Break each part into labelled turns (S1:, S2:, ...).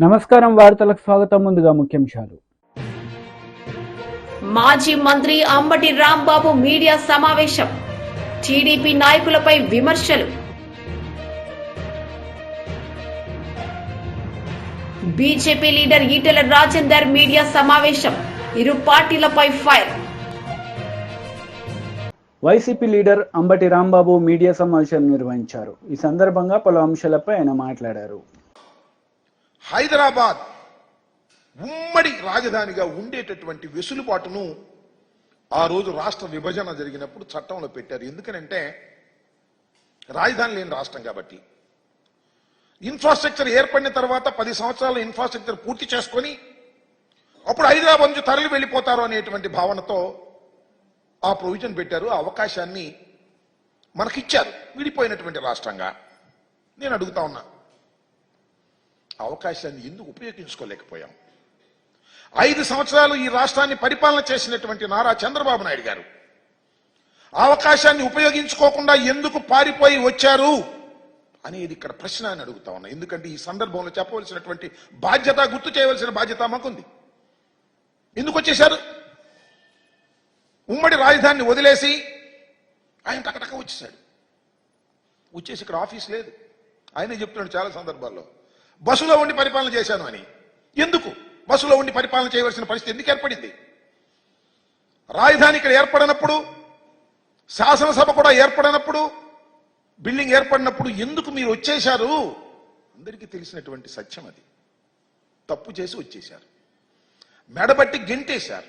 S1: నమస్కారం వార్తలకు స్వాగతం. ముందుగా ముఖ్యాంశాలు.
S2: మాజీ మంత్రి అంబటి రాంబాబు మీడియా సమావేశం. టీడీపీ నాయకులపై విమర్శలు. BJP leader Etela Rajender media సమావేశం. ఇరు పార్టీలపై fire.
S1: YCP leader Ambati Rambabu media సమావేశం నిర్వహించారు. ఈ సందర్భంగా పలు అంశాలపై ఆయన మాట్లాడారు.
S3: హైదరాబాద్ ఉమ్మడి రాజధానిగా ఉండేటటువంటి వెసులుబాటును ఆ రోజు రాష్ట్ర విభజన జరిగినప్పుడు చట్టంలో పెట్టారు. ఎందుకనంటే రాజధాని లేని రాష్ట్రం కాబట్టి. ఇన్ఫ్రాస్ట్రక్చర్ ఏర్పడిన తర్వాత 10 సంవత్సరాల ఇన్ఫ్రాస్ట్రక్చర్ పూర్తి చేసుకొని అప్పుడు హైదరాబాద్ నుంచి తరలి వెళ్ళిపోతారు అనేటువంటి భావనతో ఆ ప్రొవిజన్ పెట్టారు. ఆ అవకాశాన్ని మనకిచ్చారు విడిపోయినటువంటి రాష్ట్రంగా. నేను అడుగుతా ఉన్నా, అవకాశాన్ని ఎందుకు ఉపయోగించుకోలేకపోయాం? 5 సంవత్సరాలు ఈ రాష్ట్రాన్ని పరిపాలన చేసినటువంటి నారా చంద్రబాబు నాయుడు గారు అవకాశాన్ని ఉపయోగించుకోకుండా ఎందుకు పారిపోయి వచ్చారు అనేది ఇక్కడ ప్రశ్న అని అడుగుతా ఉన్నా. ఎందుకంటే ఈ సందర్భంలో చెప్పవలసినటువంటి బాధ్యత, గుర్తు చేయవలసిన బాధ్యత మాకుంది. ఎందుకు వచ్చేశారు? ఉమ్మడి రాజధానిని వదిలేసి ఆయన టకటక వచ్చేసాడు. వచ్చేసి ఇక్కడ ఆఫీస్ లేదు. ఆయనే చెప్తున్నాడు చాలా సందర్భాల్లో, బస్సులో ఉండి పరిపాలన చేశాను అని. ఎందుకు బస్సులో ఉండి పరిపాలన చేయవలసిన పరిస్థితి ఎందుకు ఏర్పడింది? రాజధాని ఇక్కడ ఏర్పడినప్పుడు, శాసనసభ కూడా ఏర్పడినప్పుడు, బిల్డింగ్ ఏర్పడినప్పుడు ఎందుకు మీరు వచ్చేశారు? అందరికీ తెలిసినటువంటి సత్యం అది. తప్పు చేసి వచ్చేశారు, మెడబట్టి గెంటేశారు,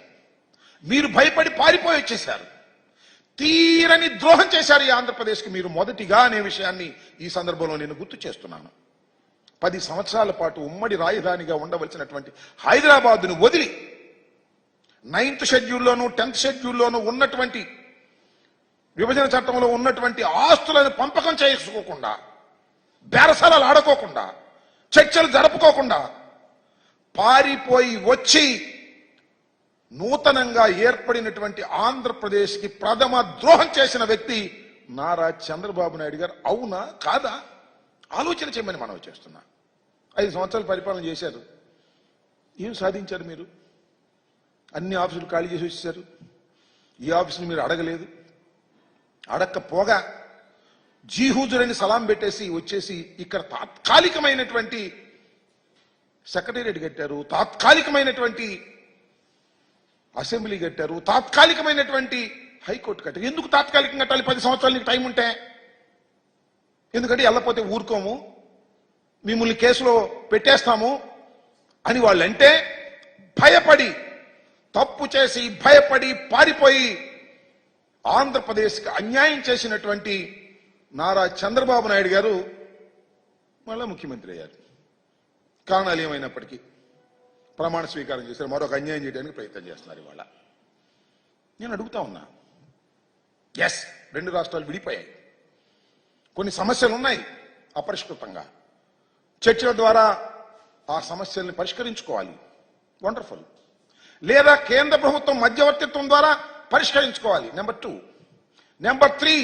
S3: మీరు భయపడి పారిపోయి వచ్చేశారు, తీరని ద్రోహం చేశారు ఈ ఆంధ్రప్రదేశ్కి మీరు మొదటిగా అనే విషయాన్ని ఈ సందర్భంలో నేను గుర్తు చేస్తున్నాను. 10 సంవత్సరాల పాటు ఉమ్మడి రాజధానిగా ఉండవలసినటువంటి హైదరాబాద్ను వదిలి 9th షెడ్యూల్లోనూ 10th షెడ్యూల్లోనూ ఉన్నటువంటి విభజన చట్టంలో ఉన్నటువంటి ఆస్తులను పంపకం చేసుకోకుండా, బేరసారాలు ఆడుకోకుండా, చర్చలు జరుపుకోకుండా పారిపోయి వచ్చి నూతనంగా ఏర్పడినటువంటి ఆంధ్రప్రదేశ్కి ప్రథమ ద్రోహం చేసిన వ్యక్తి నారా చంద్రబాబు నాయుడు గారు. అవునా కాదా ఆలోచన చేయమని మనం చేస్తున్నా. 5 సంవత్సరాలు పరిపాలన చేశారు. ఏం సాధించారు మీరు? అన్ని ఆఫీసులు ఖాళీ చేసి వచ్చేసారు. ఈ ఆఫీసులు మీరు అడగలేదు. అడగకపోగా జీహూజురని సలాం పెట్టేసి వచ్చేసి ఇక్కడ తాత్కాలికమైనటువంటి సెక్రటేరియట్ కట్టారు, తాత్కాలికమైనటువంటి అసెంబ్లీ కట్టారు, తాత్కాలికమైనటువంటి హైకోర్టు కట్టారు. ఎందుకు తాత్కాలికంగా కట్టాలి? 10 సంవత్సరాలు నీకు టైం ఉంటే. ఎందుకంటే వెళ్ళపోతే ఊరుకోము, మిమ్మల్ని కేసులో పెట్టేస్తాము అని వాళ్ళంటే భయపడి, తప్పు చేసి భయపడి పారిపోయి ఆంధ్రప్రదేశ్కి అన్యాయం చేసినటువంటి నారా చంద్రబాబు నాయుడు గారు మళ్ళా ముఖ్యమంత్రి అయ్యారు. కారణాలు ఏమైనప్పటికీ ప్రమాణ స్వీకారం చేశారు. మరొక అన్యాయం చేయడానికి ప్రయత్నం చేస్తున్నారు ఇవాళ. నేను అడుగుతా ఉన్నా, ఎస్ 2 రాష్ట్రాలు విడిపోయాయి, కొన్ని సమస్యలు ఉన్నాయి అపరిష్కృతంగా. చర్చల ద్వారా ఆ సమస్యల్ని పరిష్కరించుకోవాలి, వండర్ఫుల్. లేదా కేంద్ర ప్రభుత్వం మధ్యవర్తిత్వం ద్వారా పరిష్కరించుకోవాలి, నెంబర్ 2. నెంబర్ 3,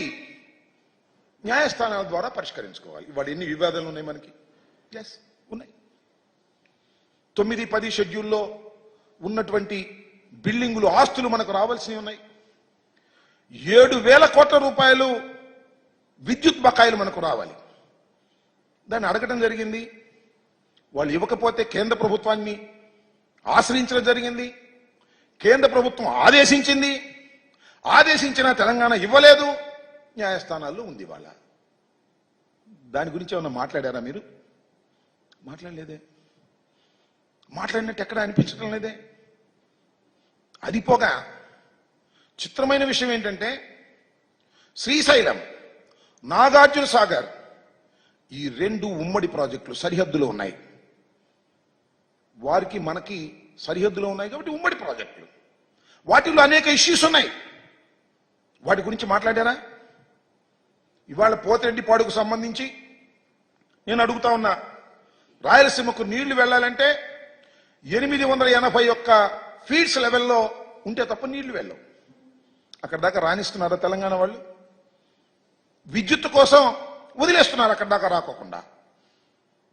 S3: న్యాయస్థానాల ద్వారా పరిష్కరించుకోవాలి. ఇవాళ ఎన్ని వివాదాలు ఉన్నాయి మనకి? ఎస్ ఉన్నాయి. 9, 10 షెడ్యూల్లో ఉన్నటువంటి బిల్డింగులు, ఆస్తులు మనకు రావాల్సినవి ఉన్నాయి. 7,000 కోట్ల రూపాయలు విద్యుత్ బకాయిలు మనకు రావాలి. దాన్ని అడగడం జరిగింది. వాళ్ళు ఇవ్వకపోతే కేంద్ర ప్రభుత్వాన్ని ఆశ్రయించడం జరిగింది. కేంద్ర ప్రభుత్వం ఆదేశించింది. ఆదేశించిన తెలంగాణ ఇవ్వలేదు. న్యాయస్థానాల్లో ఉంది వాళ్ళ. దాని గురించి ఏమన్నా మాట్లాడారా మీరు? మాట్లాడలేదే. మాట్లాడినట్టు ఎక్కడ అనిపించడం లేదే. అది పోగా చిత్రమైన విషయం ఏంటంటే, శ్రీశైలం, నాగార్జున సాగర్, ఈ 2 ఉమ్మడి ప్రాజెక్టులు సరిహద్దులో ఉన్నాయి. వారికి మనకి సరిహద్దులో ఉన్నాయి కాబట్టి ఉమ్మడి ప్రాజెక్టులు. వాటిలో అనేక ఇష్యూస్ ఉన్నాయి. వాటి గురించి మాట్లాడారా? ఇవాళ పోతిరెడ్డిపాడుకు సంబంధించి నేను అడుగుతా ఉన్నా, రాయలసీమకు నీళ్లు వెళ్ళాలంటే 881 ఫీట్స్ లెవెల్లో ఉంటే తప్ప నీళ్లు వెళ్ళవు. అక్కడ దాకా రాణిస్తున్నారా తెలంగాణ వాళ్ళు? విద్యుత్ కోసం వదిలేస్తున్నారు అక్కడ దాకా రాకోకుండా.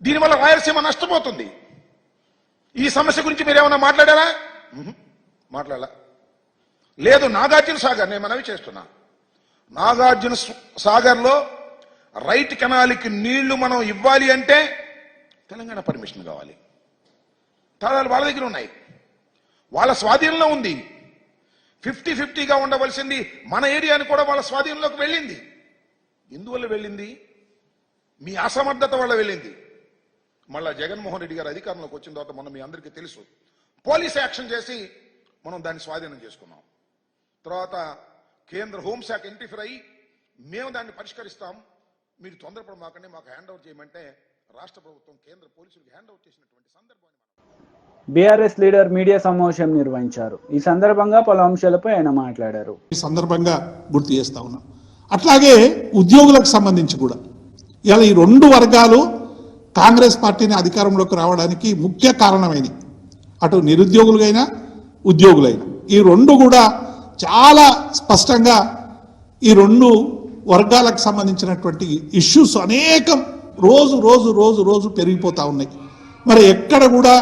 S3: దీనివల్ల రాయలసీమ నష్టపోతుంది. ఈ సమస్య గురించి మీరేమన్నా మాట్లాడారా? మాట్లాడాల. లేదు, నాగార్జున సాగర్ నేను మనవి చేస్తున్నా, నాగార్జున సాగర్లో రైట్ కెనాల్కి నీళ్లు మనం ఇవ్వాలి అంటే తెలంగాణ పర్మిషన్ కావాలి. తాళాలు వాళ్ళ దగ్గర ఉన్నాయి, వాళ్ళ స్వాధీనంలో ఉంది. 50-50గా ఉండవలసింది మన ఏరియాని కూడా వాళ్ళ స్వాధీనంలోకి వెళ్ళింది. ఎందువల్ల వెళ్ళింది? మీ అసమర్థత వల్ల వెళ్ళింది. మళ్ళా జగన్మోహన్ రెడ్డి గారు అధికారంలోకి వచ్చిన తర్వాత మనం మీ అందరికీ తెలుసు, పోలీస్ యాక్షన్ చేసి మనం దాన్ని స్వాధీనం చేసుకున్నాం. తర్వాత కేంద్ర హోంశాఖ ఇంటర్ఫీర్ అయ్యి మేము దాన్ని పరిష్కరిస్తాం, మీరు తొందరపడమాకండి, మాకు హ్యాండ్ ఓవర్ చేయమంటే రాష్ట్ర ప్రభుత్వం కేంద్ర పోలీసులకు హ్యాండ్ ఓవర్ చేసినటువంటి సందర్భాన్ని
S1: బీఆర్ఎస్ లీడర్ మీడియా సమావేశం నిర్వహించారు. ఈ సందర్భంగా పలు అంశాలపై ఆయన మాట్లాడారు.
S4: ఈ సందర్భంగా గుర్తు చేస్తా ఉన్నాం. అట్లాగే ఉద్యోగులకు సంబంధించి కూడా ఇలా ఈ రెండు వర్గాలు కాంగ్రెస్ పార్టీని అధికారంలోకి రావడానికి ముఖ్య కారణమైనవి. అటు నిరుద్యోగులైనా ఉద్యోగులైనా ఈ రెండు కూడా చాలా స్పష్టంగా ఈ రెండు వర్గాలకు సంబంధించినటువంటి ఇష్యూస్ అనేకం రోజు రోజు రోజు రోజు పెరిగిపోతూ ఉన్నాయి. మరి ఎక్కడ కూడా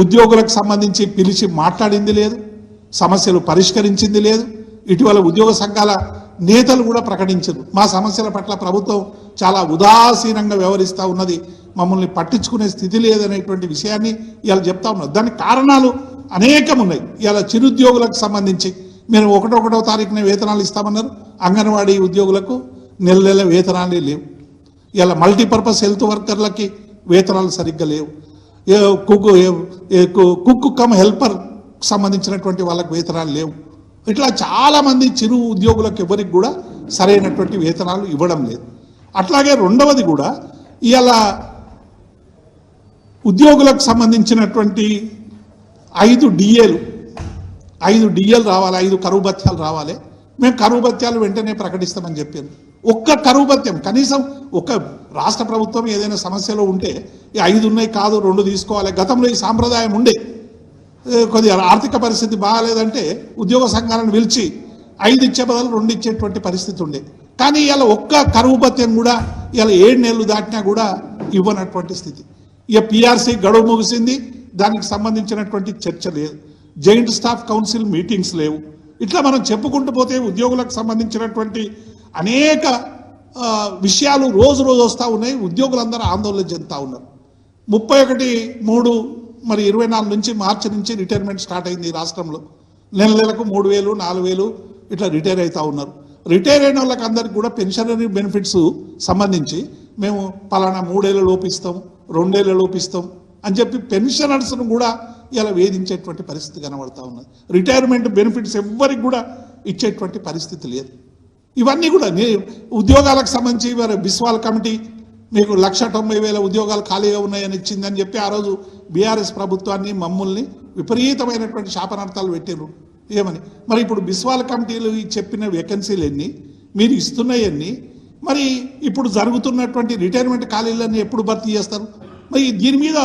S4: ఉద్యోగులకు సంబంధించి పిలిచి మాట్లాడింది లేదు, సమస్యలు పరిష్కరించింది లేదు. ఇటీవల ఉద్యోగ సంఘాల నేతలు కూడా ప్రకటించారు, మా సమస్యల పట్ల ప్రభుత్వం చాలా ఉదాసీనంగా వ్యవహరిస్తూ ఉన్నది, మమ్మల్ని పట్టించుకునే స్థితి లేదనేటువంటి విషయాన్ని ఇవాళ చెప్తా ఉన్నారు. దానికి కారణాలు అనేకం ఉన్నాయి. ఇవాళ చిరుద్యోగులకు సంబంధించి మీరు 1వ తారీఖున వేతనాలు ఇస్తామన్నారు, అంగన్వాడీ ఉద్యోగులకు నెల నెల వేతనాలే లేవు. ఇలా మల్టీపర్పస్ హెల్త్ వర్కర్లకి వేతనాలు సరిగ్గా లేవు. కుక్ కమ్ హెల్పర్ సంబంధించినటువంటి వాళ్ళకి వేతనాలు లేవు. ఇట్లా చాలామంది చిరు ఉద్యోగులకు ఎవరికి కూడా సరైనటువంటి వేతనాలు ఇవ్వడం లేదు. అట్లాగే రెండవది కూడా ఇవాళ ఉద్యోగులకు సంబంధించినటువంటి 5 డిఏలు రావాలి, 5 కరువు భత్యాలు రావాలి. మేము కరువు భత్యాలు వెంటనే ప్రకటిస్తామని చెప్పారు. ఒక్క కరువు భత్యం కనీసం ఒక రాష్ట్ర ప్రభుత్వం ఏదైనా సమస్యలో ఉంటే 5 ఉన్నాయి కాదు 2 తీసుకోవాలి. గతంలో ఈ సాంప్రదాయం ఉండే, కొద్దిగా ఆర్థిక పరిస్థితి బాగాలేదంటే ఉద్యోగ సంఘాలను పిలిచి 5 ఇచ్చే బదులు 2 ఇచ్చేటువంటి పరిస్థితి ఉండే. కానీ ఇలా ఒక్క కరువు భత్యం కూడా ఇలా 7 నెలలు దాటినా కూడా ఇవ్వనటువంటి స్థితి. ఇక పిఆర్సీ గడువు ముగిసింది, దానికి సంబంధించినటువంటి చర్చ లేదు, జాయింట్ స్టాఫ్ కౌన్సిల్ మీటింగ్స్ లేవు. ఇట్లా మనం చెప్పుకుంటూ పోతే ఉద్యోగులకు సంబంధించినటువంటి అనేక విషయాలు రోజు రోజు వస్తూ ఉన్నాయి. ఉద్యోగులందరూ ఆందోళన చెందుతూ ఉన్నారు. 31/3 మరి 24 నుంచి మార్చి నుంచి రిటైర్మెంట్ స్టార్ట్ అయింది ఈ రాష్ట్రంలో. నెలకు 3,000 4,000 ఇట్లా రిటైర్ అవుతూ ఉన్నారు. రిటైర్ అయిన వాళ్ళకి అందరికి కూడా పెన్షనరీ బెనిఫిట్స్ సంబంధించి మేము పలానా 3 ఏళ్ళ లోపిస్తాం 2 ఏళ్ళ లోపిస్తాం అని చెప్పి పెన్షనర్స్ను కూడా ఇలా వేధించేటువంటి పరిస్థితి కనబడతా ఉన్నది. రిటైర్మెంట్ బెనిఫిట్స్ ఎవ్వరికి కూడా ఇచ్చేటువంటి పరిస్థితి లేదు. ఇవన్నీ కూడా ఉద్యోగాలకు సంబంధించి మరి బిస్వాల్ కమిటీ మీకు 1,90,000 ఉద్యోగాలు ఖాళీగా ఉన్నాయని ఇచ్చిందని చెప్పి ఆ రోజు బీఆర్ఎస్ ప్రభుత్వాన్ని మమ్మల్ని విపరీతమైనటువంటి శాపనార్థాలు పెట్టారు. ఏమని మరి ఇప్పుడు బిస్వాల్ కమిటీలు చెప్పిన వేకెన్సీలు ఎన్ని, మీరు ఇస్తున్నాయన్ని, మరి ఇప్పుడు జరుగుతున్నటువంటి రిటైర్మెంట్ ఖాళీలన్నీ ఎప్పుడు భర్తీ చేస్తారు? మరి దీని మీద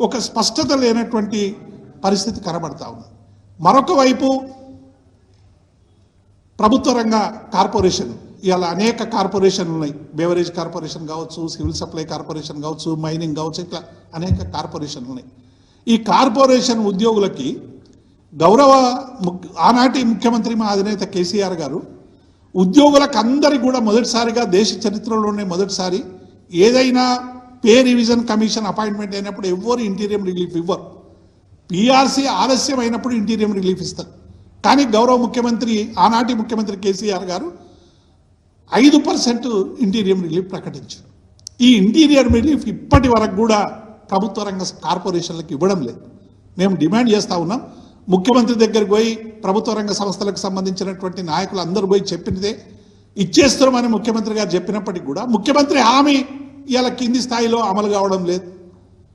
S4: ఒక స్పష్టత లేనటువంటి పరిస్థితి కనబడతా ఉంది. మరొక వైపు ప్రభుత్వ రంగ కార్పొరేషన్, ఇవాళ అనేక కార్పొరేషన్లు ఉన్నాయి. బెవరేజ్ కార్పొరేషన్ కావచ్చు, సివిల్ సప్లై కార్పొరేషన్ కావచ్చు, మైనింగ్ కావచ్చు, ఇట్లా అనేక కార్పొరేషన్లు ఉన్నాయి. ఈ కార్పొరేషన్ ఉద్యోగులకి ఆనాటి ముఖ్యమంత్రి మా అధినేత కేసీఆర్ గారు ఉద్యోగులకు అందరికీ కూడా మొదటిసారిగా దేశ చరిత్రలోనే మొదటిసారి ఏదైనా పే రివిజన్ కమిషన్ అపాయింట్మెంట్ అయినప్పుడు ఎవరు ఇంటీరియం రిలీఫ్ ఇవ్వరు. పిఆర్సీ ఆలస్యం అయినప్పుడు ఇంటీరియం రిలీఫ్ ఇస్తారు. కానీ గౌరవ ముఖ్యమంత్రి ఆనాటి ముఖ్యమంత్రి కేసీఆర్ గారు 5% ఇంటీరియం రిలీఫ్ ప్రకటించారు. ఈ ఇంటీరియం రిలీఫ్ ఇప్పటి వరకు కూడా ప్రభుత్వ రంగ కార్పొరేషన్లకు ఇవ్వడం లేదు. మేము డిమాండ్ చేస్తూ ఉన్నాం. ముఖ్యమంత్రి దగ్గరికి పోయి ప్రభుత్వ రంగ సంస్థలకు సంబంధించినటువంటి నాయకులు అందరూ పోయి చెప్పినదే ఇచ్చేస్తామని ముఖ్యమంత్రి గారు చెప్పినప్పటికీ కూడా ముఖ్యమంత్రి హామీ ఇలా కింది స్థాయిలో అమలు కావడం లేదు.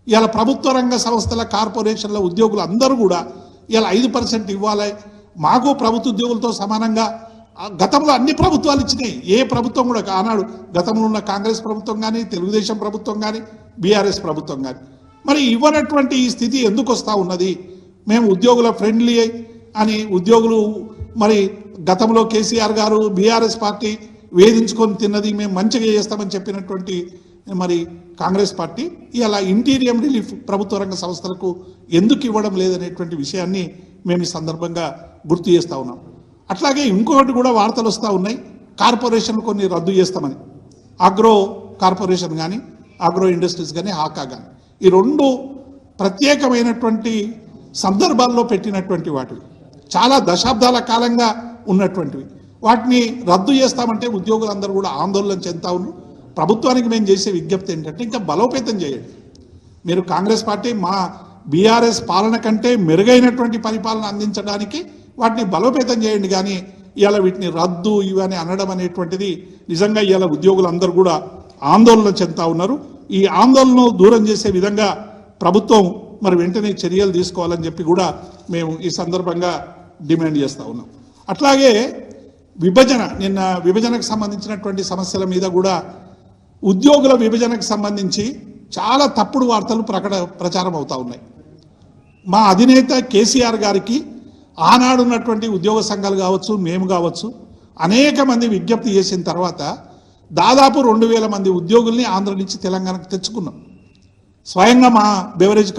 S4: ఇలా ప్రభుత్వ రంగ సంస్థల కార్పొరేషన్ల ఉద్యోగులు అందరూ కూడా ఇలా 5% ఇవ్వాలి, మాకు ప్రభుత్వ ఉద్యోగులతో సమానంగా గతంలో అన్ని ప్రభుత్వాలు ఇచ్చినాయి. ఏ ప్రభుత్వం కూడా ఆనాడు గతంలో ఉన్న కాంగ్రెస్ ప్రభుత్వం కానీ, తెలుగుదేశం ప్రభుత్వం కానీ, బీఆర్ఎస్ ప్రభుత్వం కానీ మరి ఇవ్వనటువంటి ఈ స్థితి ఎందుకు వస్తూ ఉన్నది? మేము ఉద్యోగుల ఫ్రెండ్లీ అని ఉద్యోగులు మరి గతంలో కేసీఆర్ గారు బీఆర్ఎస్ పార్టీ వేధించుకొని తిన్నది, మేము మంచిగా చేస్తామని చెప్పినటువంటి మరి కాంగ్రెస్ పార్టీ ఇలా ఇంటీరియం రిలీఫ్ ప్రభుత్వ రంగ సంస్థలకు ఎందుకు ఇవ్వడం లేదనేటువంటి విషయాన్ని మేము ఈ సందర్భంగా గుర్తు చేస్తూ ఉన్నాం. అట్లాగే ఇంకొకటి కూడా వార్తలు వస్తూ ఉన్నాయి, కార్పొరేషన్లు కొన్ని రద్దు చేస్తామని. అగ్రో కార్పొరేషన్ కానీ, అగ్రో ఇండస్ట్రీస్ కానీ, హాకా కానీ, ఈ రెండు ప్రత్యేకమైనటువంటి సందర్భాల్లో పెట్టినటువంటి వాటివి, చాలా దశాబ్దాల కాలంగా ఉన్నటువంటివి. వాటిని రద్దు చేస్తామంటే ఉద్యోగులందరూ కూడా ఆందోళన చెందుతా ఉన్నారు. ప్రభుత్వానికి మేము చేసే విజ్ఞప్తి ఏంటంటే ఇంకా బలోపేతం చేయండి. మీరు కాంగ్రెస్ పార్టీ మా బీఆర్ఎస్ పాలన కంటే మెరుగైనటువంటి పరిపాలన అందించడానికి వాటిని బలోపేతం చేయండి, కానీ ఇవాళ వీటిని రద్దు ఇవని అనడం అనేటువంటిది నిజంగా ఇవాళ ఉద్యోగులందరూ కూడా ఆందోళన చెందుతా ఉన్నారు. ఈ ఆందోళనను దూరం చేసే విధంగా ప్రభుత్వం మరి వెంటనే చర్యలు తీసుకోవాలని చెప్పి కూడా మేము ఈ సందర్భంగా డిమాండ్ చేస్తూ ఉన్నాం. అట్లాగే నిన్న విభజనకు సంబంధించినటువంటి సమస్యల మీద కూడా ఉద్యోగుల విభజనకు సంబంధించి చాలా తప్పుడు వార్తలు ప్రచారం అవుతూ ఉన్నాయి. మా అధినేత కేసీఆర్ గారికి ఆనాడున్నటువంటి ఉద్యోగ సంఘాలు కావచ్చు, మేము కావచ్చు, అనేక మంది విజ్ఞప్తి చేసిన తర్వాత దాదాపు 2000 మంది ఉద్యోగుల్ని ఆంధ్ర నుంచి తెలంగాణకు తెచ్చుకున్నాం. స్వయంగా మా బెవరేజ్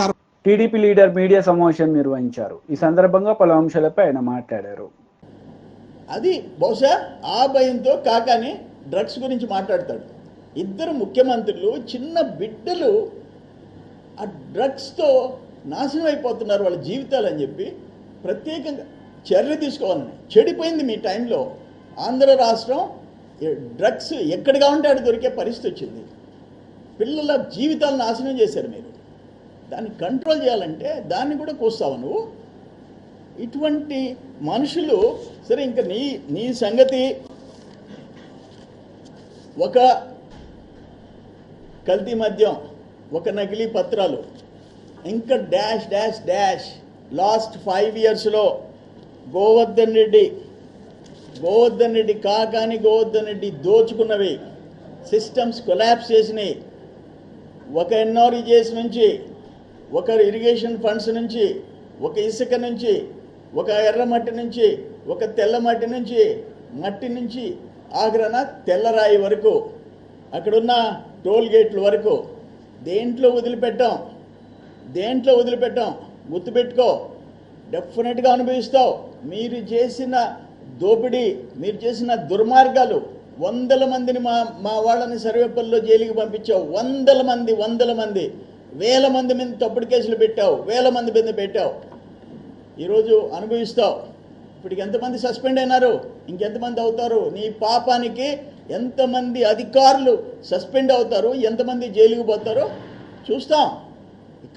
S1: టీడీపీ లీడర్ మీడియా సమావేశం నిర్వహించారు. ఈ సందర్భంగా పలు అంశాలపై ఆయన మాట్లాడారు.
S5: అది బహుశా ఆ భయంతో కాకాని డ్రగ్స్ గురించి మాట్లాడతాడు. ఇద్దరు ముఖ్యమంత్రులు చిన్న బిడ్డలు ఆ డ్రగ్స్తో నాశనం అయిపోతున్నారు వాళ్ళ జీవితాలు అని చెప్పి ప్రత్యేకంగా చర్య తీసుకోవాలని. చెడిపోయింది మీ టైంలో. ఆంధ్ర రాష్ట్రం డ్రగ్స్ ఎక్కడ కావాలంటే అక్కడ దొరికే పరిస్థితి వచ్చింది. పిల్లల జీవితాలను నాశనం చేశారు మీరు. దాన్ని కంట్రోల్ చేయాలంటే దాన్ని కూడా కూస్తావు నువ్వు. ఇటువంటి మనుషులు సరే, ఇంకా నీ సంగతి ఒక కల్తీ మద్యం, ఒక నకిలీ పత్రాలు, ఇంకా డాష్ డాష్ డాష్. లాస్ట్ 5 yearsలో గోవర్ధన్ రెడ్డి కాకాని గోవర్ధన్ రెడ్డి దోచుకున్నవి, సిస్టమ్స్ కొలాప్స్ చేసినాయి. ఒక ఎన్ఆర్ఈజేస్ నుంచి, ఒక ఇరిగేషన్ ఫండ్స్ నుంచి, ఒక ఇసుక నుంచి, ఒక ఎర్రమట్టి నుంచి, ఒక తెల్లమట్టి నుంచి, మట్టి నుంచి ఆగ్రహణ తెల్లరాయి వరకు, అక్కడున్న టోల్ గేట్ల వరకు దేంట్లో వదిలిపెట్టాం. గుర్తుపెట్టుకో, డెఫినెట్గా అనుభవిస్తావు. మీరు చేసిన దోపిడీ, మీరు చేసిన దుర్మార్గాలు, 100 మందిని మా వాళ్ళని సర్వేపల్లిలో జైలుకి పంపించావు. 100 మంది, 1000 మంది మీద తప్పుడు కేసులు పెట్టావు, 1000 మంది మీద పెట్టావు. ఈరోజు అనుభవిస్తావు. ఇప్పటికి ఎంతమంది సస్పెండ్ అయినారు, ఇంకెంతమంది అవుతారు? నీ పాపానికి ఎంతమంది అధికారులు సస్పెండ్ అవుతారు, ఎంతమంది జైలుకి పోతారో చూస్తాం.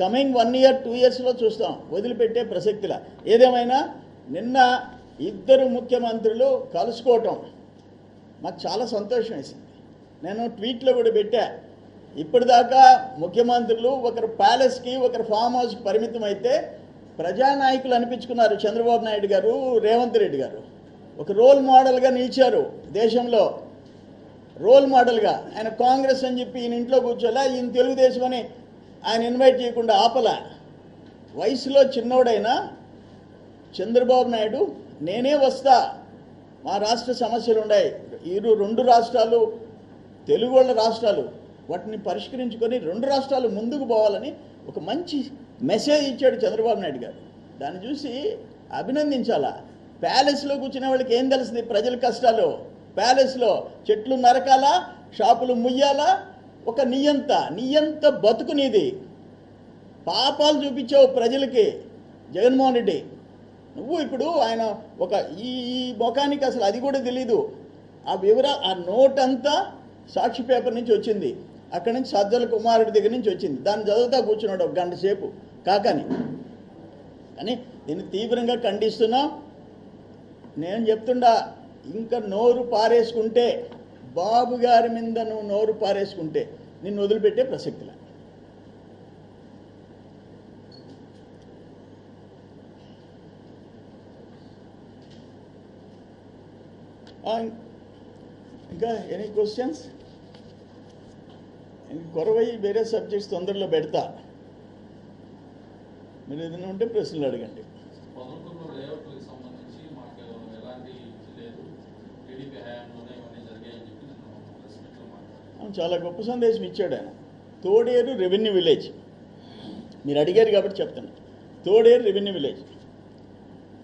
S5: కమింగ్ 1 year 2 yearsలో చూస్తాం. వదిలిపెట్టే ప్రసక్తిలా. ఏదేమైనా నిన్న ఇద్దరు ముఖ్యమంత్రులు కలుసుకోవటం మాకు చాలా సంతోషం వేసింది. నేను ట్వీట్లో కూడా పెట్టా. ఇప్పటిదాకా ముఖ్యమంత్రులు ఒకరు ప్యాలెస్కి, ఒకరు ఫామ్ హౌస్కి పరిమితం అయితే ప్రజానాయకులు అనిపించుకున్నారు. చంద్రబాబు నాయుడు గారు, రేవంత్ రెడ్డి గారు ఒక రోల్ మోడల్గా నిలిచారు. దేశంలో రోల్ మోడల్గా. ఆయన కాంగ్రెస్ అని చెప్పి ఈయన ఇంట్లో కూర్చోలే, ఈయన తెలుగుదేశం అని ఆయన ఇన్వైట్ చేయకుండా ఆపలా. వయసులో చిన్నోడైనా చంద్రబాబు నాయుడు నేనే వస్తా, మా రాష్ట్ర సమస్యలు ఉన్నాయి, 2 రాష్ట్రాలు తెలుగు వాళ్ళ రాష్ట్రాలు, వాటిని పరిష్కరించుకొని 2 రాష్ట్రాలు ముందుకు పోవాలని ఒక మంచి మెసేజ్ ఇచ్చాడు చంద్రబాబు నాయుడు గారు. దాన్ని చూసి అభినందించాలా. ప్యాలెస్లో కూర్చునే వాళ్ళకి ఏం తెలుస్తుంది ప్రజల కష్టాలు? ప్యాలెస్లో చెట్లు నరకాలా, షాపులు ముయ్యాలా? ఒక నియంత బతుకు నీది. పాపాలు చూపించావు ప్రజలకి జగన్మోహన్ రెడ్డి. నువ్వు ఇప్పుడు ఆయన ఒక ఈ ముఖానికి అసలు అది కూడా తెలీదు. ఆ ఆ నోట్ అంతా సాక్షి పేపర్ నుంచి వచ్చింది, అక్కడి నుంచి సజ్జల కుమారుడి దగ్గర నుంచి వచ్చింది. దాన్ని చదువుతా కూర్చున్నాడు 1 గంట సేపు కాకని. కానీ దీన్ని తీవ్రంగా ఖండిస్తున్నా. నేను చెప్తుండా, ఇంకా నోరు పారేసుకుంటే, బాబు గారి మీద నువ్వు నోరు పారేసుకుంటే నిన్ను వదిలిపెట్టే ప్రసక్తిలా. ఇంకా ఎనీ క్వశ్చన్స్? కొరవై వేరే సబ్జెక్ట్స్ తొందరలో పెడతా. మీరు ఏదైనా ఉంటే ప్రశ్నలు అడగండి. చాలా గొప్ప సందేశం ఇచ్చాడు ఆయన. తోడేరు రెవెన్యూ విలేజ్, మీరు అడిగారు కాబట్టి చెప్తాను. తోడేరు రెవెన్యూ విలేజ్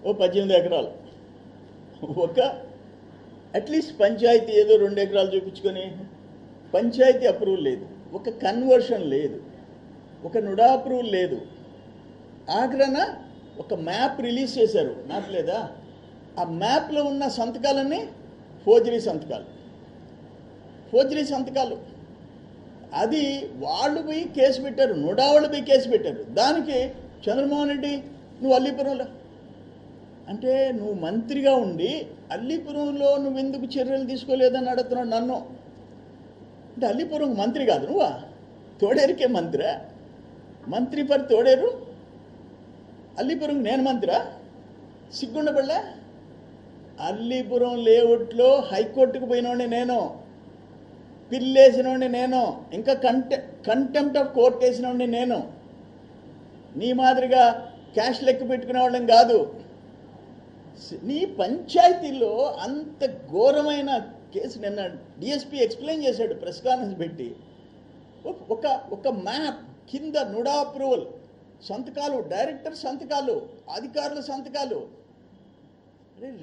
S5: ఓ 18 ఎకరాలు, ఒక అట్లీస్ట్ పంచాయతీ ఏదో 2 ఎకరాలు చూపించుకొని పంచాయతీ అప్రూవల్ లేదు, ఒక కన్వర్షన్ లేదు, ఒక నుడా అప్రూవల్ లేదు. ఆఖరణ ఒక మ్యాప్ రిలీజ్ చేశారు. మ్యాప్ లేదా? ఆ మ్యాప్లో ఉన్న సంతకాలన్నీ ఫోర్జరీ సంతకాలు. అది వాళ్ళు పోయి కేసు పెట్టారు, నుడా వాళ్ళు పోయి కేసు పెట్టారు. దానికి చంద్రమోహన్ రెడ్డి నువ్వు అల్లీపురంలో అంటే నువ్వు మంత్రిగా ఉండి అల్లీపురంలో నువ్వు ఎందుకు చర్యలు తీసుకోలేదని అడుగుతున్నాడు నన్ను. అంటే అల్లీపురం మంత్రి కాదు నువ్వా? తోడేరుకే మంత్రా? మంత్రి ఫర్ తోడేరు, అల్లీపురం నేను మంత్రా? సిగ్గుండబడలే? అల్లీపురం లేఅవుట్లో హైకోర్టుకు పోయినోడిని నేను, పిల్లేసినోడిని నేను, ఇంకా కంటెంప్ట్ ఆఫ్ కోర్ట్ వేసినోడిని నేను. నీ మాదిరిగా క్యాష్ లెక్క పెట్టుకునే వాళ్ళని కాదు. నీ పంచాయతీలో అంత ఘోరమైన కేసు నిన్న డిఎస్పీ ఎక్స్ప్లెయిన్ చేశాడు ప్రెస్ కాన్ఫరెన్స్ పెట్టి. ఒక మ్యాప్ కింద నుడా అప్రూవల్ సంతకాలు, డైరెక్టర్ సంతకాలు, అధికారుల సంతకాలు.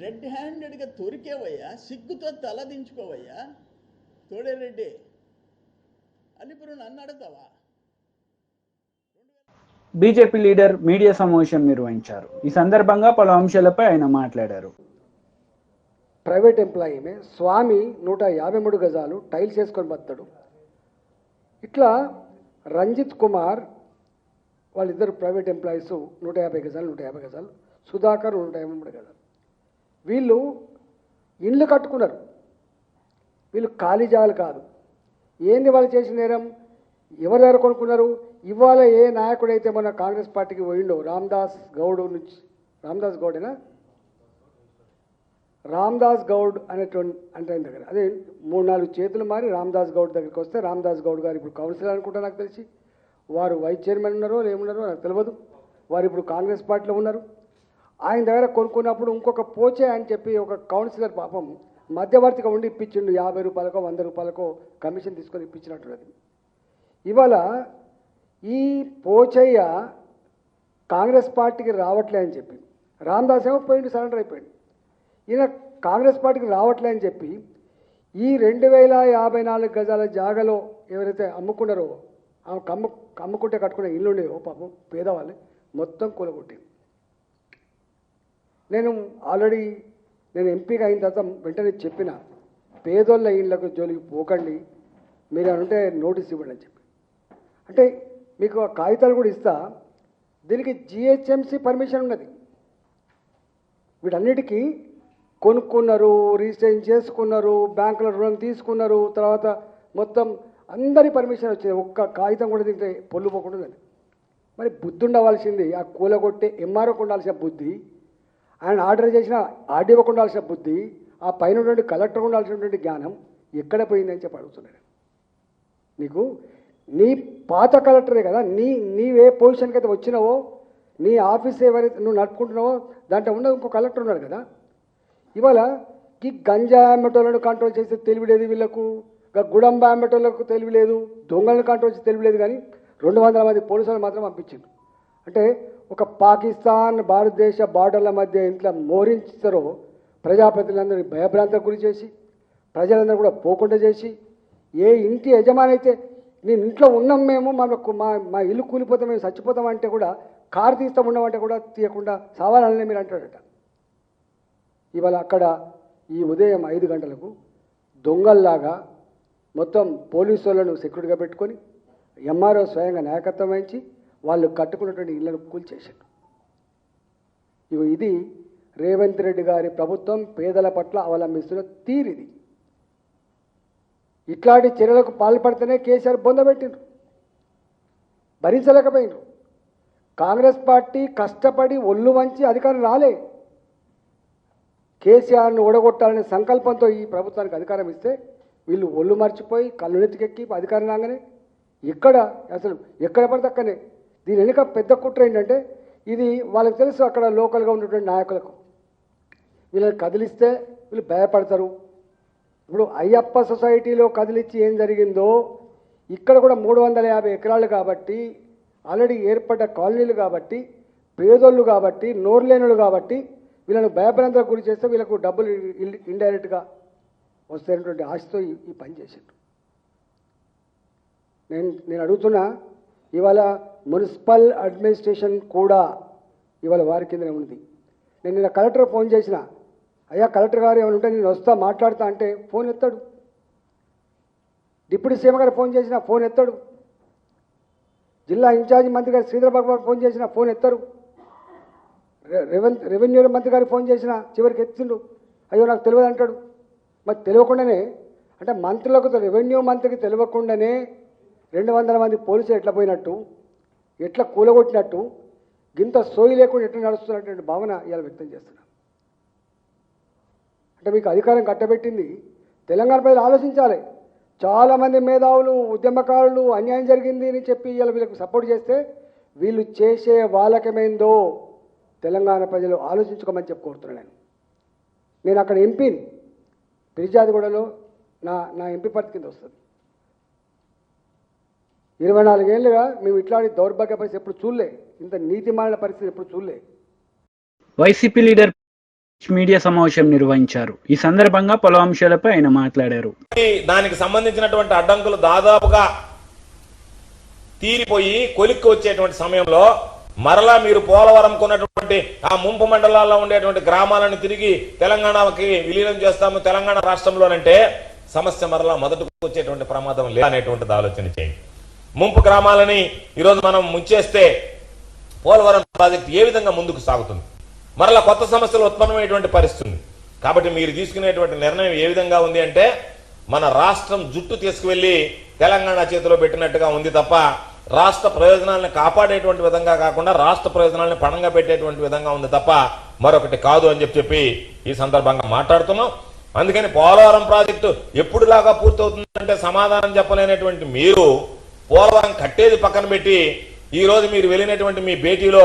S5: రెడ్ హ్యాండెడ్గా దొరికేవయ్యా, సిగ్గుతో తలదించుకోవయ్యా తోడేరెడ్డి. అల్లిపురం నన్ను అడుగుతావా?
S1: బీజేపీ లీడర్ మీడియా సమావేశం నిర్వహించారు. ఈ సందర్భంగా పలు అంశాలపై ఆయన మాట్లాడారు.
S6: ప్రైవేట్ ఎంప్లాయీమే స్వామి 153 గజాలు టైల్స్ వేసుకొని బతాడు. ఇట్లా రంజిత్ కుమార్ వాళ్ళిద్దరు ప్రైవేట్ ఎంప్లాయీస్ 150 గజాలు, సుధాకర్ 153 గజాలు. వీళ్ళు ఇండ్లు కట్టుకున్నారు, వీళ్ళు ఖాళీ జాగాలు కాదు. ఏంది వాళ్ళు చేసిన నేరం? ఎవరి దగ్గర కొనుక్కున్నారు? ఇవాళ ఏ నాయకుడైతే మన కాంగ్రెస్ పార్టీకి పోయిండో రామ్దాస్ గౌడ్ నుంచి, రామ్దాస్ గౌడ్ అనేటువంటి అంటే ఆయన దగ్గర అదే 3-4 చేతులు మారి రామ్దాస్ గౌడ్ దగ్గరికి వస్తే, రామ్దాస్ గౌడ్ గారు ఇప్పుడు కౌన్సిలర్ అనుకుంటా నాకు తెలిసి, వారు వైస్ చైర్మన్ ఉన్నారో ఏమున్నారో నాకు తెలియదు, వారు ఇప్పుడు కాంగ్రెస్ పార్టీలో ఉన్నారు. ఆయన దగ్గర కొనుక్కున్నప్పుడు ఇంకొక పోచే అని చెప్పి ఒక కౌన్సిలర్ పాపం మధ్యవర్తిగా ఉండి ఇప్పించిండు. 50 రూపాయలకో 100 రూపాయలకో కమిషన్ తీసుకొని ఇప్పించినట్టున్నది. ఇవాళ ఈ పోచయ్య కాంగ్రెస్ పార్టీకి రావట్లే అని చెప్పి, రామ్దాస్ ఏమో పోయిండు, సరెండర్ అయిపోయింది. ఈయన కాంగ్రెస్ పార్టీకి రావట్లే అని చెప్పి ఈ 2054 గజాల జాగాలో ఎవరైతే అమ్ముకున్నారో, అమ్ముకుంటే కట్టుకునే ఇల్లు ఉండేవో పాపం పేదవాళ్ళు మొత్తం కూలగొట్టింది. నేను ఎంపీగా అయిన తర్వాత వెంటనే చెప్పిన, పేదోళ్ళ ఇళ్ళకు జోలికి పోకండి, మీరు అంటే నోటీస్ ఇవ్వండి అని చెప్పి. అంటే మీకు ఆ కాగితాలు కూడా ఇస్తా. దీనికి జిహెచ్ఎంసీ పర్మిషన్ ఉన్నది. వీటన్నిటికీ కొనుక్కున్నారు, రిజిస్ట్రేషన్ చేసుకున్నారు, బ్యాంకుల రుణం తీసుకున్నారు, తర్వాత మొత్తం అందరి పర్మిషన్ వచ్చింది. ఒక్క కాగితం కూడా తింటే పొల్లు పోకుండా ఉన్నది. మరి బుద్ధి ఉండవలసింది ఆ కూలగొట్టే ఎంఆర్ఓకి ఉండాల్సిన బుద్ధి, ఆయన ఆర్డర్ చేసిన ఆర్డీఓకి ఉండాల్సిన బుద్ధి, ఆ పైన ఉన్నటువంటి కలెక్టర్ ఉండాల్సినటువంటి జ్ఞానం ఎక్కడ పోయిందని చెప్పి అడుగుతున్నాడు. నీకు నీ పాత కలెక్టరే కదా, నీవే పొజిషన్కి అయితే వచ్చినావో, నీ ఆఫీస్ ఎవరైతే నువ్వు నడుపుకుంటున్నావో దాంట్లో ఉన్న ఇంకో కలెక్టర్ ఉన్నాడు కదా. ఇవాళ ఈ గంజా అమ్మటోళ్ళను కంట్రోల్ చేస్తే తెలివిలేదు వీళ్ళకు, గుడంబ అమ్మటోళ్ళకు తెలివిలేదు, దొంగలను కంట్రోల్ చేసి తెలివిలేదు. కానీ 200 మంది పోలీసులు మాత్రం పంపించింది. అంటే ఒక పాకిస్తాన్ భారతదేశ బార్డర్ల మధ్య ఇంట్లో మోరించారో ప్రజాప్రతినిధులందరినీ భయభ్రాంతకు గురి చేసి, ప్రజలందరూ కూడా పోకుండా చేసి, ఏ ఇంటి యజమాని అయితే నేను ఇంట్లో ఉన్నాం మేము, మా ఇల్లు కూలిపోతాం, మేము చచ్చిపోతామంటే కూడా, కారు తీస్తాం ఉన్నామంటే కూడా తీయకుండా సావాలని మీరు అంటాడట. ఇవాళ అక్కడ ఈ ఉదయం 5 గంటలకు దొంగల్లాగా మొత్తం పోలీసు వాళ్ళను సెక్యూరిటీగా పెట్టుకొని ఎంఆర్ఓ స్వయంగా నాయకత్వం వహించి వాళ్ళు కట్టుకున్నటువంటి ఇళ్లను కూల్చేశారు. ఇది రేవంత్ రెడ్డి గారి ప్రభుత్వం పేదల పట్ల అవలంబిస్తున్న తీరిది. ఇట్లాంటి చర్యలకు పాల్పడితేనే కేసీఆర్ బొందబెట్టిండ్రు, భరించలేకపోయినారు. కాంగ్రెస్ పార్టీ కష్టపడి ఒళ్ళు వంచి అధికారం రాలే. కేసీఆర్ను ఓడగొట్టాలనే సంకల్పంతో ఈ ప్రభుత్వానికి అధికారం ఇస్తే వీళ్ళు ఒళ్ళు మర్చిపోయి కళ్ళు నెత్తికెక్కి అధికారం రాగానే ఎక్కడ పడితే అక్కనే. దీని వెనుక పెద్ద కుట్ర ఏంటంటే, ఇది వాళ్ళకి తెలుసు, అక్కడ లోకల్గా ఉన్నటువంటి నాయకులకు వీళ్ళని కదిలిస్తే వీళ్ళు భయపడతారు, ఇప్పుడు అయ్యప్ప సొసైటీలో కదిలిచ్చి ఏం జరిగిందో ఇక్కడ కూడా 350 ఎకరాలు కాబట్టి ఆల్రెడీ ఏర్పడ్డ కాలనీలు కాబట్టి పేదోళ్ళు కాబట్టి నోరులేనులు కాబట్టి వీళ్ళను భయభ్రాంతులకు గురి చేస్తే వీళ్ళకు డబ్బులు ఇండైరెక్ట్గా వస్తాయనేటువంటి ఆశతో ఈ పని చేసిండ్రు. నేను అడుగుతున్నా, ఇవాళ మున్సిపల్ అడ్మినిస్ట్రేషన్ కూడా ఇవాళ వారి కిందనే ఉంది. నేను నిన్న కలెక్టర్ ఫోన్ చేసిన, అయ్యా కలెక్టర్ గారు ఏమైనా ఉంటే నేను వస్తా మాట్లాడతా అంటే ఫోన్ ఎత్తాడు. డిప్యూటీ సీఎం గారు ఫోన్ చేసిన ఫోన్ ఎత్తాడు. జిల్లా ఇన్ఛార్జి మంత్రి గారు శ్రీధర్ బాబు గారు ఫోన్ చేసిన ఫోన్ ఎత్తారు. రెవెన్యూ మంత్రి గారికి ఫోన్ చేసిన చివరికి ఎత్తిండు, అయ్యో నాకు తెలియదు అంటాడు. మరి తెలియకుండానే అంటే మంత్రులకు రెవెన్యూ మంత్రికి తెలియకుండానే 200 మంది పోలీసులు ఎట్లా పోయినట్టు, ఎట్లా కూలగొట్టినట్టు, గింత సోయి లేకుండా ఎట్లా నడుస్తున్నటువంటి భావన ఇవాళ వ్యక్తం చేస్తున్నా. అంటే మీకు అధికారం కట్టబెట్టింది తెలంగాణ ప్రజలు ఆలోచించాలి. చాలామంది మేధావులు ఉద్యమకారులు అన్యాయం జరిగింది అని చెప్పి ఇవాళ వీళ్ళకు సపోర్ట్ చేస్తే వీళ్ళు చేసే వాలకమేందో తెలంగాణ ప్రజలు ఆలోచించుకోమని చెప్పి కోరుతున్నాను. నేను అక్కడ ఎంపీని, పిరిజాదిగూడలో నా ఎంపీ పరిస్థితి కింద వస్తుంది. 24 ఏళ్ళుగా మేము ఇట్లాంటి దౌర్భాగ్య పరిస్థితి ఎప్పుడు చూడలే, ఇంత నీతిమాలిన పరిస్థితి ఎప్పుడు చూడలే.
S1: వైసీపీ లీడర్ మీడియా సమావేశం నిర్వహించారు. ఈ సందర్భంగా పలు అంశాలపై ఆయన మాట్లాడారు.
S7: దానికి సంబంధించినటువంటి అడ్డంకులు దాదాపుగా తీరిపోయి కొలిక్కి వచ్చేటువంటి సమయంలో మరలా మీరు పోలవరం కొన్నటువంటి ఆ ముంపు మండలాల్లో ఉండేటువంటి గ్రామాలను తిరిగి తెలంగాణకి విలీనం చేస్తాము తెలంగాణ రాష్ట్రంలోనంటే సమస్య మరలా మొదటకు వచ్చేటువంటి ప్రమాదం లేదనేటువంటిది ఆలోచన చేయండి. ముంపు గ్రామాలని ఈరోజు మనం ముంచేస్తే పోలవరం ప్రాజెక్టు ఏ విధంగా ముందుకు సాగుతుంది, మరలా కొత్త సమస్యలు ఉత్పన్నమైనటువంటి పరిస్థితి. కాబట్టి మీరు తీసుకునేటువంటి నిర్ణయం ఏ విధంగా ఉంది అంటే మన రాష్ట్రం జుట్టు తీసుకువెళ్లి తెలంగాణ చేతిలో పెట్టినట్టుగా ఉంది తప్ప రాష్ట్ర ప్రయోజనాలను కాపాడేటువంటి విధంగా కాకుండా రాష్ట్ర ప్రయోజనాలను పణంగా పెట్టేటువంటి విధంగా ఉంది తప్ప మరొకటి కాదు అని చెప్పి ఈ సందర్భంగా మాట్లాడుతున్నాం. అందుకని పోలవరం ప్రాజెక్టు ఎప్పుడులాగా పూర్తవుతుందంటే సమాధానం చెప్పలేనటువంటి మీరు పోలవరం కట్టేది పక్కన పెట్టి ఈ రోజు మీరు వెళ్ళినటువంటి మీ భేటీలో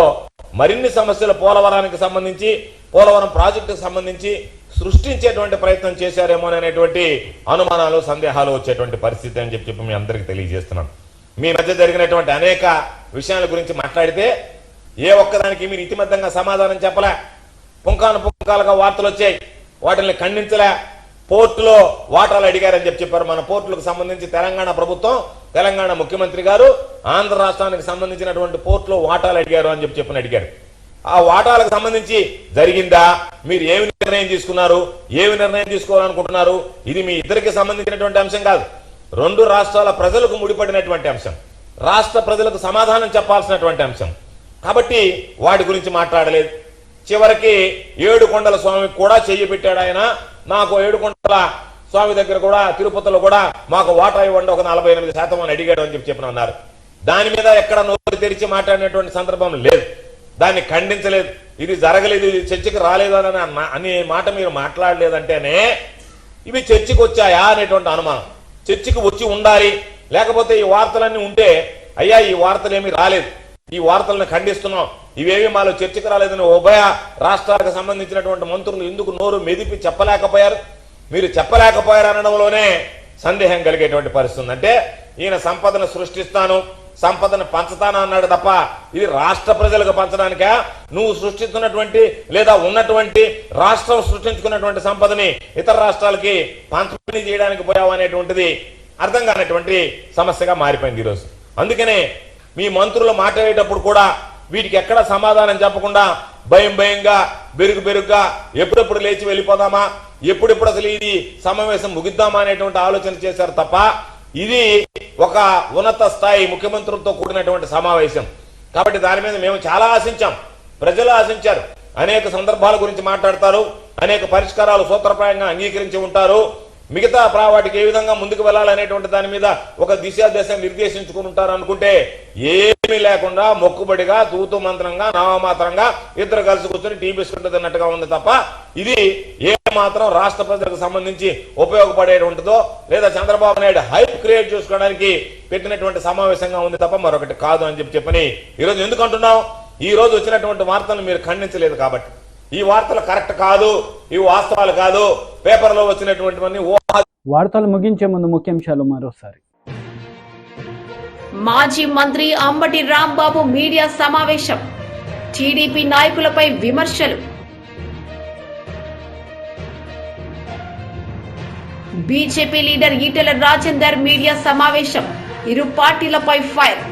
S7: మరిన్ని సమస్యలు పోలవరానికి సంబంధించి పోలవరం ప్రాజెక్టుకు సంబంధించి సృష్టించేటువంటి ప్రయత్నం చేశారేమో అనేటువంటి అనుమానాలు సందేహాలు వచ్చేటువంటి పరిస్థితి అని చెప్పి మీ అందరికీ తెలియజేస్తున్నాను. మీ మధ్య జరిగినటువంటి అనేక విషయాల గురించి మాట్లాడితే ఏ ఒక్కదానికి మీరు ఇతిమధ్యంగా సమాధానం చెప్పలే. పుంకాలుగా వార్తలు వచ్చాయి, వాటిని ఖండించలే. పోర్టులో వాటాలు అడిగారని చెప్పారు. మన పోర్టులకు సంబంధించి తెలంగాణ ప్రభుత్వం, తెలంగాణ ముఖ్యమంత్రి గారు ఆంధ్ర రాష్ట్రానికి సంబంధించినటువంటి పోర్టులో వాటాలు అడిగారు అని చెప్పి అడిగారు. ఆ వాటాలకు సంబంధించి జరిగిందా, మీరు ఏమి నిర్ణయం తీసుకున్నారు, ఏమి నిర్ణయం తీసుకోవాలనుకుంటున్నారు, ఇది మీ ఇద్దరికి సంబంధించినటువంటి అంశం కాదు, రెండు రాష్ట్రాల ప్రజలకు ముడిపడినటువంటి అంశం, రాష్ట్ర ప్రజలకు సమాధానం చెప్పాల్సినటువంటి అంశం. కాబట్టి వాటి గురించి మాట్లాడలేదు. చివరికి ఏడుకొండల స్వామికి కూడా చెయ్యి పెట్టాడు ఆయన. నాకు ఏడుకొండల స్వామి దగ్గర కూడా తిరుపతిలో కూడా మాకు వాటా ఇవ్వండి ఒక 48% అని అడిగాడు అని చెప్పి అన్నారు. దాని మీద ఎక్కడ నోరు తెరిచి మాట్లాడినటువంటి సందర్భం లేదు, దాన్ని ఖండించలేదు, ఇది జరగలేదు, ఇది చర్చకి రాలేదు అనే మాట మీరు మాట్లాడలేదంటేనే ఇవి చర్చకి వచ్చాయా అనేటువంటి అనుమానం. చర్చకి వచ్చి ఉండాలి, లేకపోతే ఈ వార్తలన్నీ ఉంటే అయ్యా ఈ వార్తలు ఏమీ రాలేదు, ఈ వార్తలను ఖండిస్తున్నాం, ఇవేమి మాలో చర్చకు రాలేదని ఉభయ రాష్ట్రాలకు సంబంధించినటువంటి మంత్రులు ఎందుకు నోరు మెదిపి చెప్పలేకపోయారు? మీరు చెప్పలేకపోయారు అనడంలోనే సందేహం కలిగేటువంటి పరిస్థితి. అంటే ఈయన సంపదను సృష్టిస్తాను, సంపదను పంచుతాను అన్నాడు తప్ప ఇది రాష్ట్ర ప్రజలకు పంచడానికా, నువ్వు సృష్టిస్తున్నటువంటి లేదా ఉన్నటువంటి రాష్ట్రం సృష్టించుకున్నటువంటి సంపదని ఇతర రాష్ట్రాలకి పంపిణీ చేయడానికి పోయావు అనేటువంటిది అర్థం కానటువంటి సమస్యగా మారిపోయింది ఈరోజు. అందుకనే మీ మంత్రులు మాట్లాడేటప్పుడు కూడా వీటికి ఎక్కడ సమాధానం చెప్పకుండా భయంగా బెరుగ్గా ఎప్పుడెప్పుడు లేచి వెళ్ళిపోదామా, ఎప్పుడెప్పుడు అసలు ఇది సమావేశం ముగిద్దామా అనేటువంటి ఆలోచన చేశారు తప్ప ఇది ఒక ఉన్నత స్థాయి ముఖ్యమంత్రులతో కూడినటువంటి సమావేశం. కాబట్టి దాని మీద మేము చాలా ఆశించాం, ప్రజలు ఆశించారు. అనేక సందర్భాల గురించి మాట్లాడతారు, అనేక పరిష్కారాలు సూత్రప్రాయంగా అంగీకరించి ఉంటారు. మిగతా వాటికి ఏ విధంగా ముందుకు వెళ్ళాలనేటువంటి దాని మీద ఒక దిశ నిర్దేశించుకుని ఉంటారు అనుకుంటే ఏమీ లేకుండా మొక్కుబడిగా తూతు మంత్రంగా నామమాత్రంగా ఇద్దరు కలిసి కూర్చొని టీ బిస్కెట్ తిన్నట్టుగా ఉంది తప్ప ఇది ఏ మాత్రం రాష్ట్ర ప్రజలకు సంబంధించి ఉపయోగపడేటువంటిదో లేదా చంద్రబాబు నాయుడు హైప్ క్రియేట్ చేసుకోవడానికి పెట్టినటువంటి సమావేశంగా ఉంది తప్ప మరొకటి కాదు అని చెప్పని ఈరోజు ఎందుకు అంటున్నాం? ఈ రోజు వచ్చినటువంటి వార్తలను మీరు ఖండించలేదు కాబట్టి ఈ వార్తలు కరెక్ట్ కాదు, ఇవి వాస్తవాలు కాదు, పేపర్లో వచ్చినటువంటివన్నీ
S1: వార్తలు ముగించే ముందు ముఖ్యాంశాలు మరోసారి.
S2: మాజీ మంత్రి అంబటి రాంబాబు మీడియా సమావేశం. టీడీపీ నాయకులపై విమర్శలు. BJP leader Etela Rajender media సమావేశం. ఇరు పార్టీలపై ఫైర్.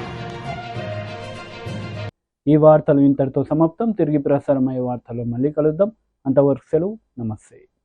S1: ఈ వార్తలు ఇంతటితో సమాప్తం. తిరిగి ప్రసారమయ్యే వార్తల్లో మళ్ళీ కలుద్దాం. అంతవరకు సెలవు. నమస్తే.